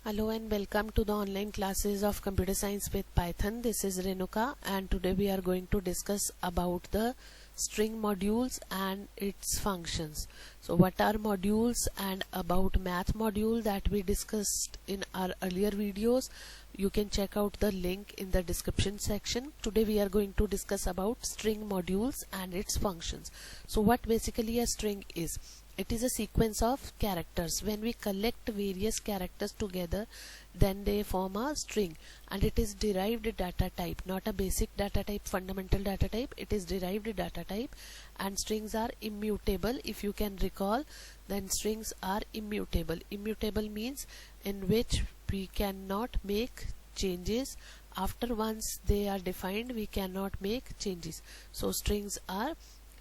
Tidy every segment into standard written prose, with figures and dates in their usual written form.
Hello and welcome to the online classes of computer science with Python. This is Renuka and today we are going to discuss about the string modules and its functions. So what are modules and about math module that we discussed in our earlier videos. You can check out the link in the description section. Today we are going to discuss about string modules and its functions. So what basically a string is? It is a sequence of characters. When we collect various characters together, then they form a string, and it is derived data type, not a basic data type, fundamental data type. It is derived data type, and strings are immutable. If you can recall, then strings are immutable. Immutable means in which we cannot make changes. After once they are defined, we cannot make changes. So strings are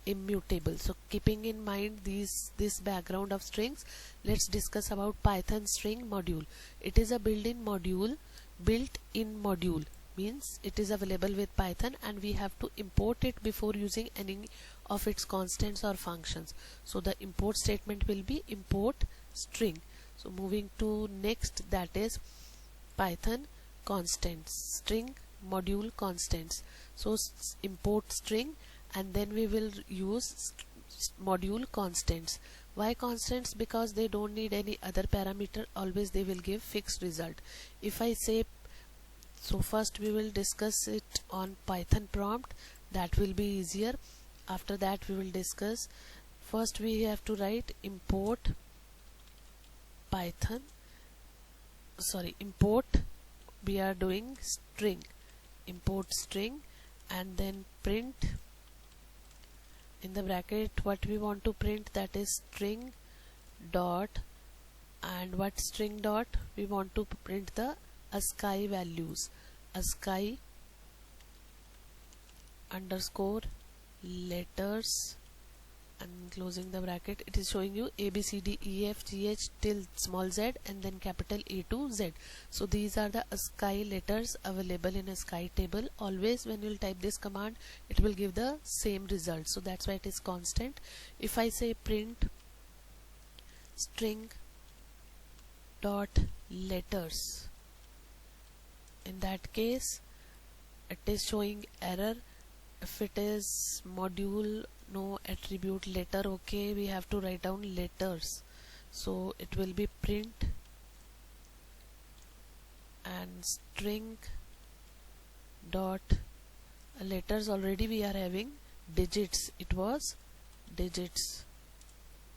immutable. So keeping in mind this background of strings, let's discuss about Python string module. It is a built-in module. Built-in module means it is available with Python and we have to import it before using any of its constants or functions. So the import statement will be import string. So moving to next, that is Python constants, string module constants. So import string, and then we will use module constants. Why constants? Because they don't need any other parameter, always they will give fixed result. If I say, so first we will discuss it on Python prompt, that will be easier. After that we will discuss, first we have to write import Python, import, we are doing string, import string, and then print in the bracket what we want to print, that is string dot, and what string dot, we want to print the ASCII values, ASCII underscore letters, and closing the bracket, it is showing you A B C D E F G H till small z and then capital A to Z. So these are the ASCII letters available in ASCII table. Always when you will type this command, it will give the same result, so that's why it is constant. If I say print string dot letters, in that case it is showing error. If it is module, no attribute letter, okay, we have to write down letters, so it will be print and string dot letters. Already we are having digits, it was digits,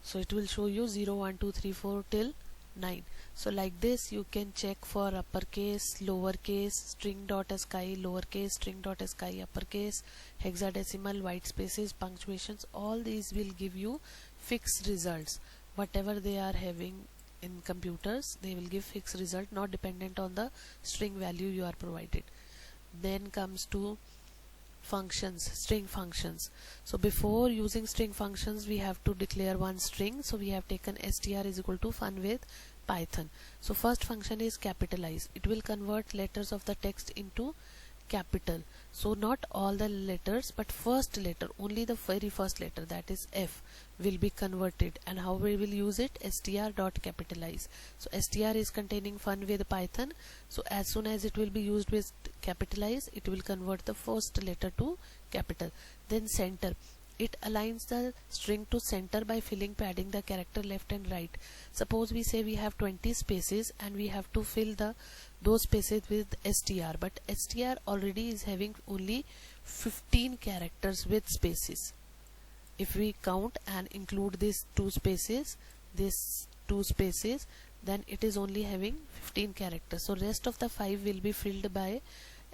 so it will show you 0 1 2 3 4 till 9. So like this you can check for uppercase, lowercase, string dot ASCII, lowercase, string dot ASCII, uppercase, hexadecimal, white spaces, punctuations. All these will give you fixed results. Whatever they are having in computers, they will give fixed result, not dependent on the string value you are provided. Then comes to functions, string functions. So before using string functions, we have to declare one string. So we have taken str is equal to fun with Python. So first function is capitalize. It will convert letters of the text into capital. So not all the letters, but first letter, only the very first letter, that is F, will be converted. And how we will use it? str dot capitalize. So str is containing fun with Python. So as soon as it will be used with capitalize, it will convert the first letter to capital. Then center, it aligns the string to center by filling padding the character left and right. Suppose we say we have 20 spaces and we have to fill those spaces with str, but str already is having only 15 characters with spaces. If we count and include these two spaces, then it is only having 15 characters. So rest of the 5 will be filled by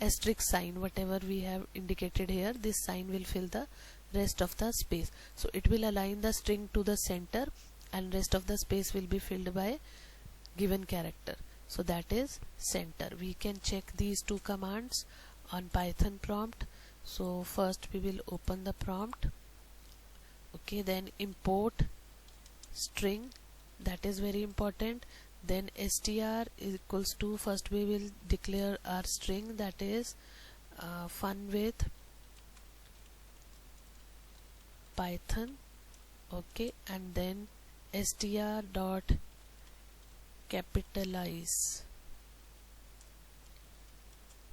asterisk sign, whatever we have indicated here, this sign will fill the rest of the space. So it will align the string to the center and rest of the space will be filled by given character. So that is center. We can check these two commands on Python prompt. So first we will open the prompt, okay, then import string, that is very important. Then str is equals to, first we will declare our string, that is fun with Python, okay, and then str dot capitalize.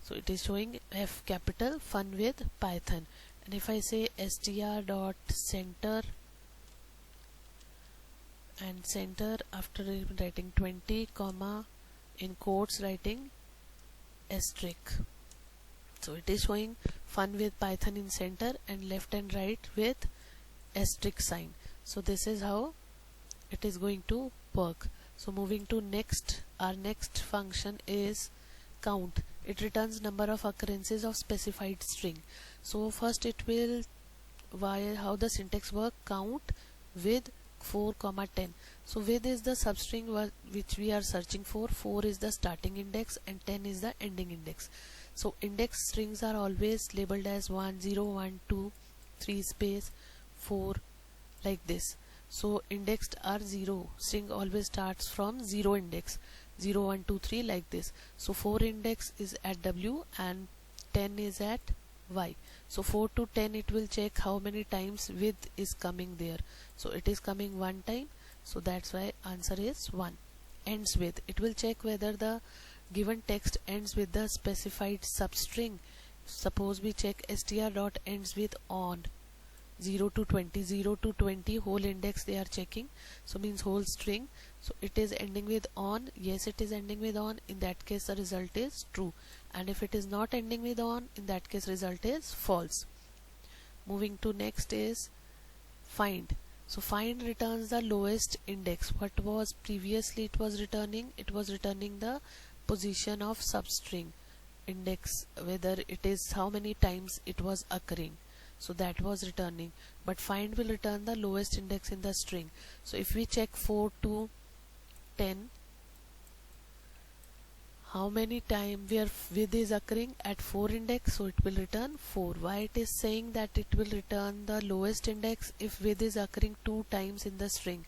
So it is showing F capital fun with Python. And if I say str dot center, and center, after writing 20 comma in quotes writing asterisk, so it is showing fun with Python in center and left and right with asterisk sign. So this is how it is going to work. So moving to next, our next function is count. It returns number of occurrences of specified string. So first it will, how the syntax work, count with 4 comma 10. So with is the substring which we are searching for, 4 is the starting index and 10 is the ending index. So index strings are always labeled as 1 0 1 2 3 space 4, like this. So indexed are 0, string always starts from 0 index, 0 1 2 3, like this. So 4 index is at W and 10 is at Y. So 4 to 10 it will check how many times with is coming there. So it is coming one time, so that's why answer is 1. Ends with, it will check whether the given text ends with the specified substring. Suppose we check str dot ends with on 0 to 20, 0 to 20 whole index they are checking, so means whole string. So it is ending with on, yes it is ending with on, in that case the result is true. And if it is not ending with on, in that case result is false. Moving to next is find. So find returns the lowest index. What was previously it was returning? It was returning the position of substring index, whether it is how many times it was occurring. So that was returning, but find will return the lowest index in the string. So if we check 4 to 10, how many time where with is occurring at 4 index, so it will return 4. Why it is saying that it will return the lowest index? If with is occurring 2 times in the string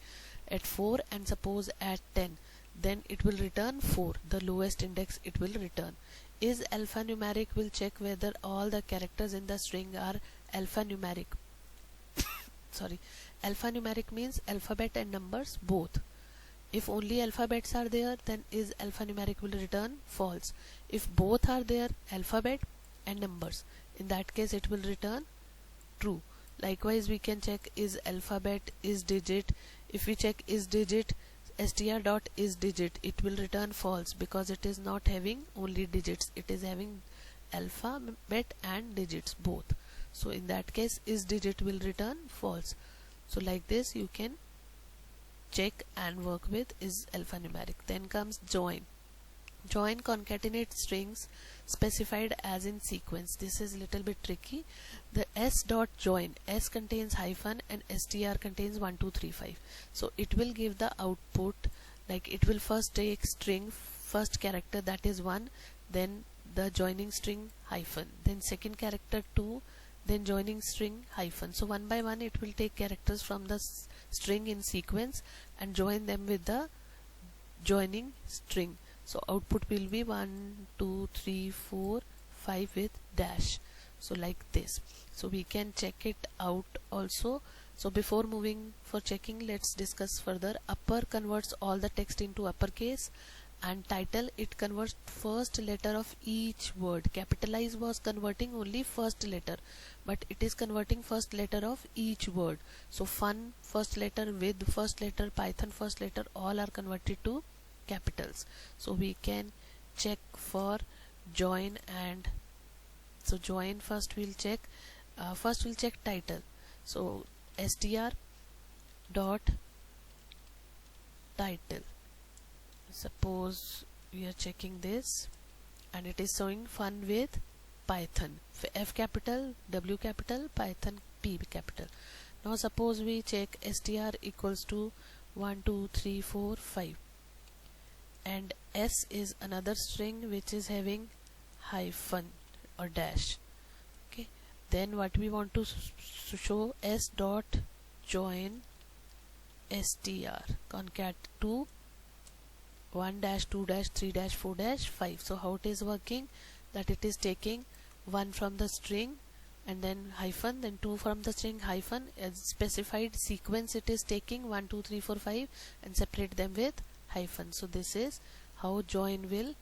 at 4 and suppose at 10, then it will return 4, the lowest index it will return. Is alphanumeric will check whether all the characters in the string are alphanumeric. Sorry, alphanumeric means alphabet and numbers both. If only alphabets are there, then is alphanumeric will return false. If both are there, alphabet and numbers, in that case it will return true. Likewise we can check is alphabet, is digit. If we check is digit, str dot is digit, it will return false because it is not having only digits, it is having alphabet and digits both. So in that case is digit will return false. So like this you can check and work with is alphanumeric. Then comes join. Join concatenates strings specified as in sequence. This is little bit tricky. The s dot join, s contains hyphen and str contains 1 2 3 5. So it will give the output, like it will first take string first character, that is 1, then the joining string hyphen, then second character 2, then joining string hyphen. So one by one it will take characters from the string in sequence and join them with the joining string. So output will be 1 2 3 4 5 with dash. So like this. So we can check it out also. So before moving for checking, let's discuss further. Upper converts all the text into uppercase, and title it converts first letter of each word. Capitalize was converting only first letter, but it is converting first letter of each word. So fun first letter, with first letter, Python first letter, all are converted to capitals. So we can check for join. And so join, first we'll check title. So str dot title, suppose we are checking this and it is showing fun with Python, F capital, W capital, Python P capital. Now suppose we check str equals to 1 2 3 4 5, and s is another string which is having hyphen or dash. Okay, then what we want to show, s dot join str concat to 1 dash 2 dash 3 dash 4 dash 5. So how it is working, that it is taking 1 from the string and then hyphen, then 2 from the string hyphen, as specified sequence it is taking 1 2 3 4 5 and separate them with hyphen. So this is how join will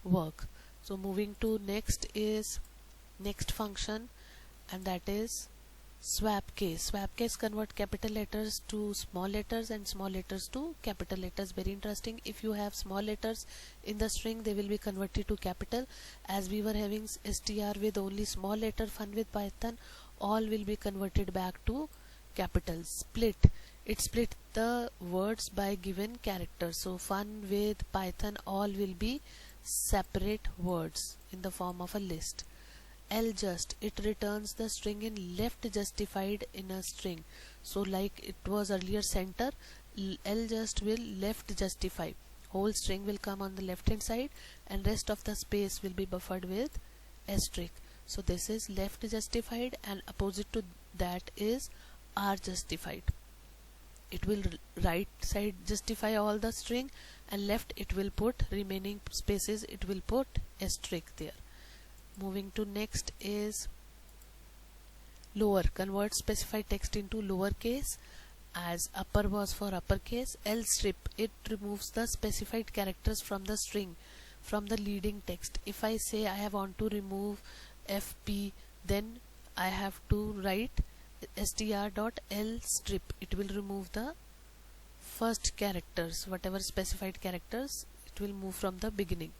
work. So moving to next function, and that is swap case. Swap case convert capital letters to small letters and small letters to capital letters. Very interesting. If you have small letters in the string, they will be converted to capital. As we were having str with only small letter fun with Python, all will be converted back to capital. Split, it split the words by given characters. So fun with Python, all will be separate words in the form of a list. Ljust, it returns the string in left justified in a string. So like it was earlier center, Ljust will left justify. Whole string will come on the left hand side and rest of the space will be buffered with asterisk. So this is left justified, and opposite to that is R justified. It will right side justify all the string, and left it will put remaining spaces, it will put asterisk there. Moving to next is lower, convert specified text into lowercase, as upper was for uppercase. Lstrip, it removes the specified characters from the string, from the leading text. If I say I want to remove FP, then I have to write str.lstrip. It will remove the first characters, whatever specified characters, it will move from the beginning.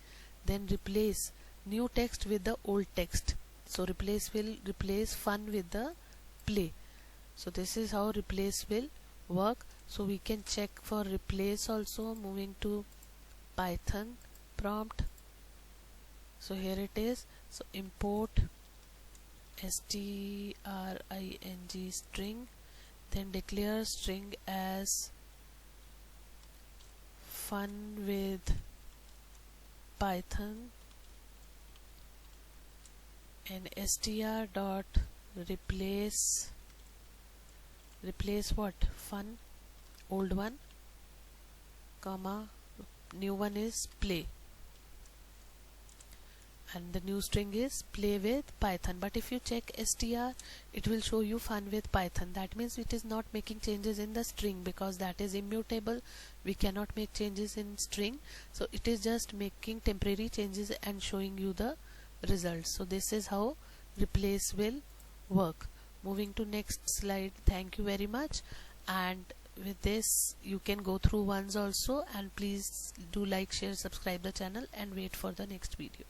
Then replace new text with the old text. So replace will replace fun with the play. So this is how replace will work. So we can check for replace also. Moving to Python prompt. So here it is. So import string string, then declare string as fun with Python, and str dot replace what, fun, old one, comma, new one is play, and the new string is play with Python. But if you check str, it will show you fun with Python. That means it is not making changes in the string, because that is immutable. We cannot make changes in string, so it is just making temporary changes and showing you the results. So this is how replace will work. Moving to next slide. Thank you very much, and with this you can go through ones also, and please do like, share, subscribe the channel, and wait for the next video.